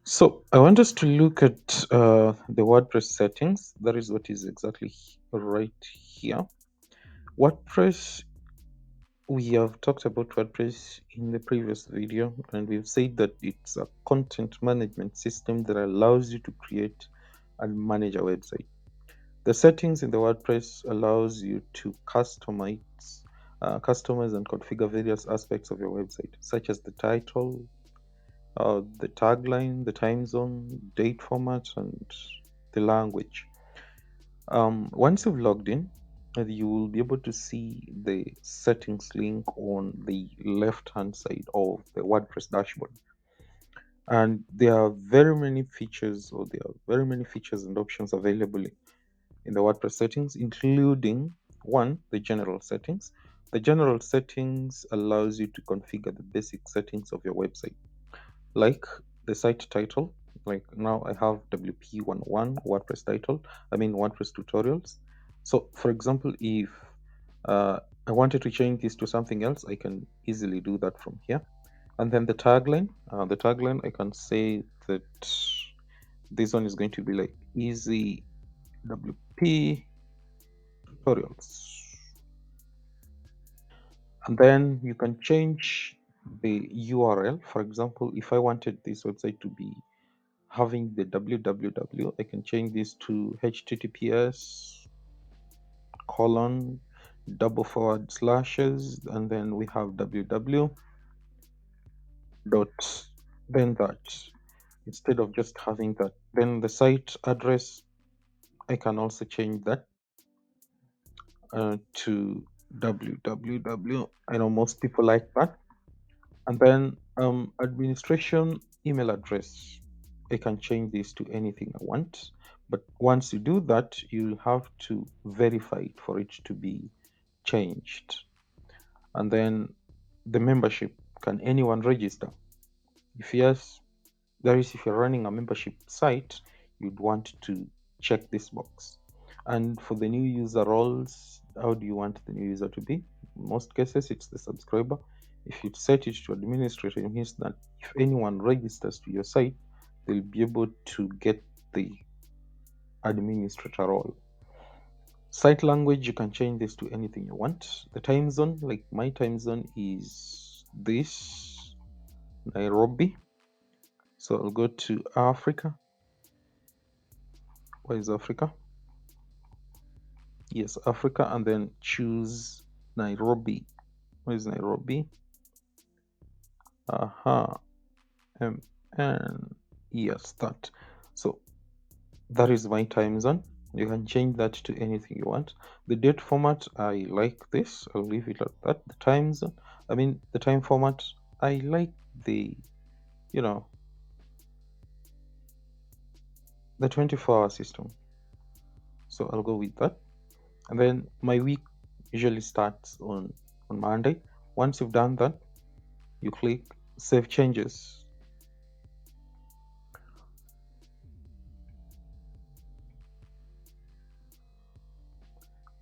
So I want us to look at the WordPress settings. That is what is exactly right here. WordPress, we have talked about WordPress in the previous video, and we've said that it's a content management system that allows you to create and manage a website. The settings in the WordPress allows you to customize and configure various aspects of your website, such as the title, the tagline, the time zone, date format, and the language. Once you've logged in, you will be able to see the settings link on the left hand side of the WordPress dashboard. And there are very many features, or there are very many features and options available in the WordPress settings, including one, the general settings. The general settings allows you to configure the basic settings of your website, like the site title. Like now I have WP11 WordPress title, WordPress tutorials. So for example, if I wanted to change this to something else, I can easily do that from here. And then the tagline, I can say that this one is going to be like easy WP tutorials. And then you can change the URL. For example, if I wanted this website to be having the www, I can change this to https colon double forward slashes, and then we have www dot then that, instead of just having that. Then the site address, I can also change that to www. I know most people like that. And then administration email address, I can change this to anything I want. But once you do that, you'll have to verify it for it to be changed. And then the membership, can anyone register? If yes, that is, if you're running a membership site, you'd want to check this box. And for the new user roles, how do you want the new user to be? In most cases, it's the subscriber. If you set it to administrator, it means that if anyone registers to your site, they'll be able to get the administrator role. Site language, you can change this to anything you want. The time zone, like my time zone is this, Nairobi. So I'll go to Africa. Where is Africa? Yes, Africa, and then choose Nairobi. Where is Nairobi? Aha, MN. Yes, that. So that is my time zone. You can change that to anything you want. The date format, I like this. I'll leave it like that. The time zone, the time format, I like the, the 24-hour system. So I'll go with that. And then my week usually starts on Monday. Once you've done that, you click Save Changes.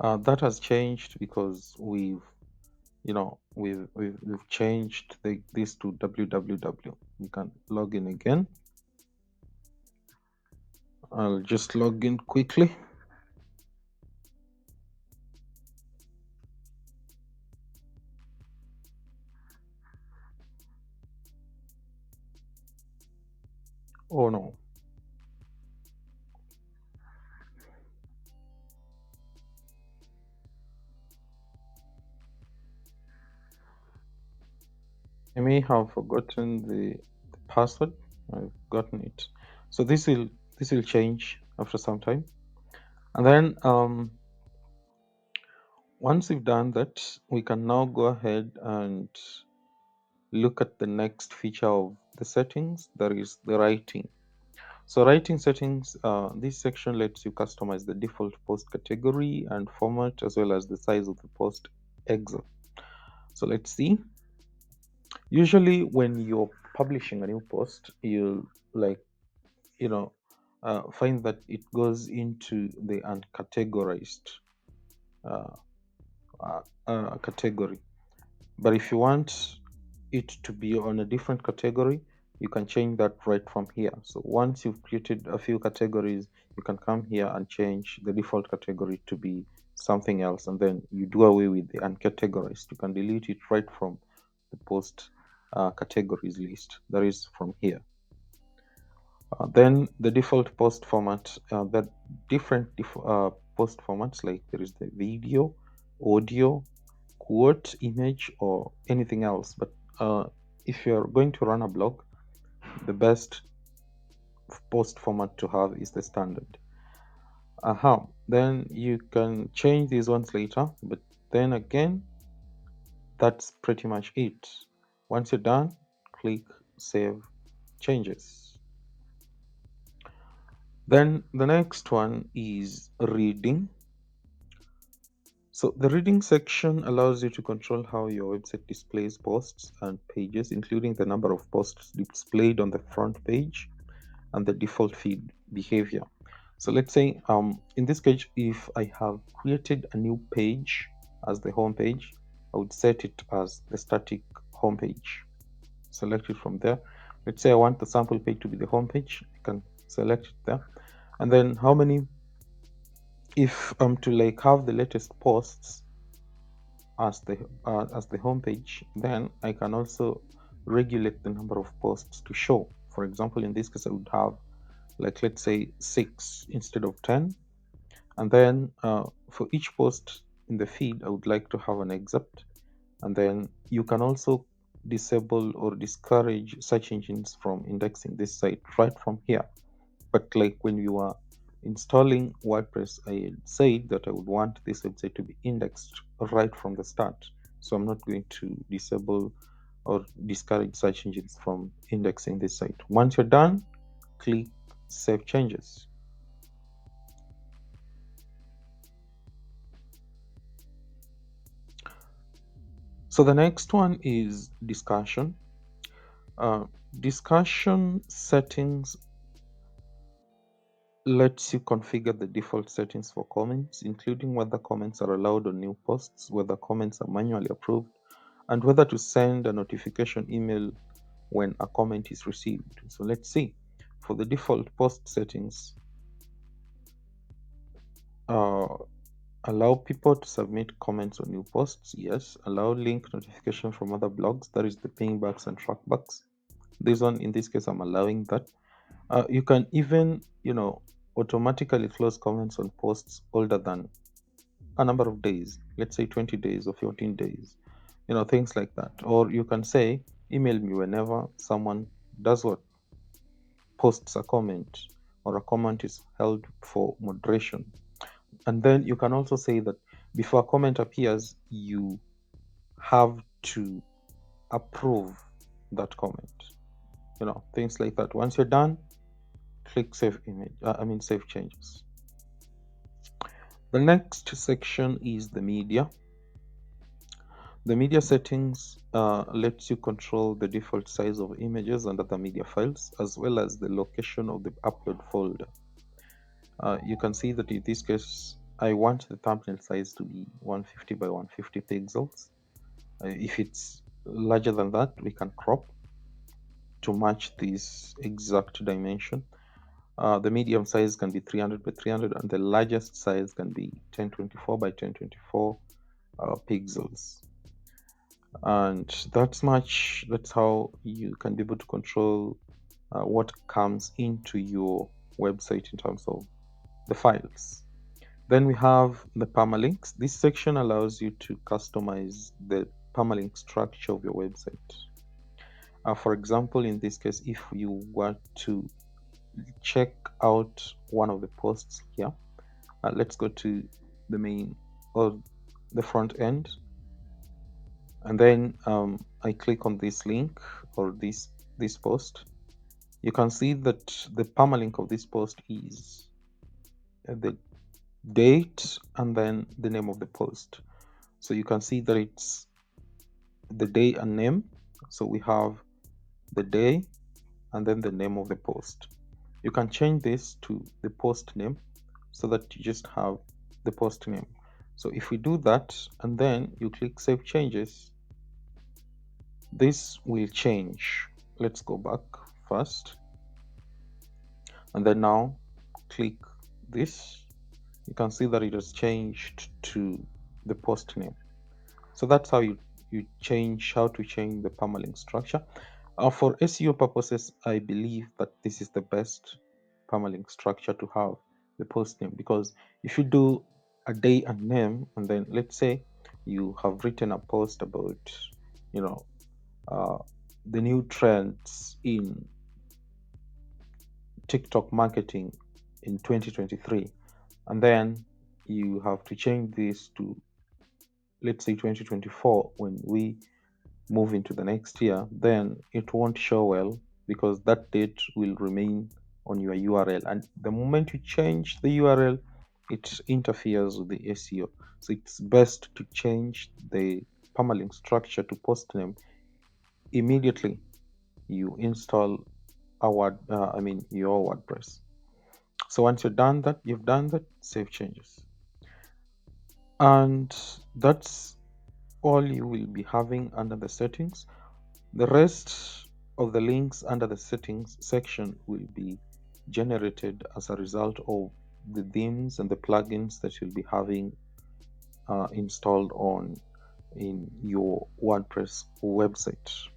That has changed because we've changed this to www. You can log in again. I'll just log in quickly. Oh no. I may have forgotten the password. I've gotten it. So this will change after some time. And then once we've done that, we can now go ahead and look at the next feature of the settings. That is the writing. So writing settings, this section lets you customize the default post category and format, as well as the size of the post exo. So let's see. Usually when you're publishing a new post, you'll find that it goes into the uncategorized category. But if you want it to be on a different category, you can change that right from here. So once you've created a few categories, you can come here and change the default category to be something else, and then you do away with the uncategorized. You can delete it right from the post categories list. That is from here. Then the default post format, that different post formats, like there is the video, audio, quote, image, or anything else. But if you're going to run a blog, the best post format to have is the standard. Then you can change these ones later, but then again, that's pretty much it. Once you're done, click Save Changes. Then the next one is reading. So the reading section allows you to control how your website displays posts and pages, including the number of posts displayed on the front page and the default feed behavior. So let's say in this case, if I have created a new page as the home page, I would set it as the static home page. Select it from there. Let's say I want the sample page to be the home page. I can select it there. And then how many, if I'm to like have the latest posts as the home page, then I can also regulate the number of posts to show. For example, in this case, I would have, like, let's say 6 instead of 10. And then for each post in the feed, I would like to have an excerpt. And then you can also disable or discourage search engines from indexing this site right from here. But like when you are installing WordPress, I said that I would want this website to be indexed right from the start. So I'm not going to disable or discourage search engines from indexing this site. Once you're done, click Save Changes. So the next one is discussion. Discussion settings lets you configure the default settings for comments, including whether comments are allowed on new posts, whether comments are manually approved, and whether to send a notification email when a comment is received. So let's see. For the default post settings, allow people to submit comments on new posts. Yes. Allow link notification from other blogs. That is the pingbacks and trackbacks. This one, in this case, I'm allowing that. You can even, automatically close comments on posts older than a number of days, let's say 20 days or 14 days, things like that. Or you can say, email me whenever someone does what? Posts a comment, or a comment is held for moderation. And then you can also say that before a comment appears, you have to approve that comment, things like that. Once you're done, click Save Image, Save Changes. The next section is the media. The media settings lets you control the default size of images and other media files, as well as the location of the upload folder. You can see that in this case, I want the thumbnail size to be 150 by 150 pixels. If it's larger than that, we can crop to match this exact dimension. The medium size can be 300 by 300, and the largest size can be 1024 by 1024 pixels. And that's how you can be able to control what comes into your website in terms of the files. Then we have the permalinks. This section allows you to customize the permalink structure of your website. For example, in this case, if you want to check out one of the posts here, let's go to the main or the front end, and then I click on this link or this post. You can see that the permalink of this post is the date and then the name of the post. So you can see that it's the day and name. So we have the day and then the name of the post. You can change this to the post name so that you just have the post name. So if we do that and then you click Save Changes, this will change. Let's go back. first, and then now click this. You can see that it has changed to the post name. So that's how you change how to change the permalink structure. For SEO purposes, I believe that this is the best permalink structure to have, the post name, because if you do a day and name, and then let's say you have written a post about, you know, uh, the new trends in TikTok marketing in 2023, and then you have to change this to, let's say, 2024 when we move into the next year, then it won't show well because that date will remain on your URL. And the moment you change the URL, it interferes with the SEO. So it's best to change the permalink structure to post name immediately you install your WordPress. So once you've done that, save changes. And that's all you will be having under the settings. The rest of the links under the settings section will be generated as a result of the themes and the plugins that you'll be having installed in your WordPress website.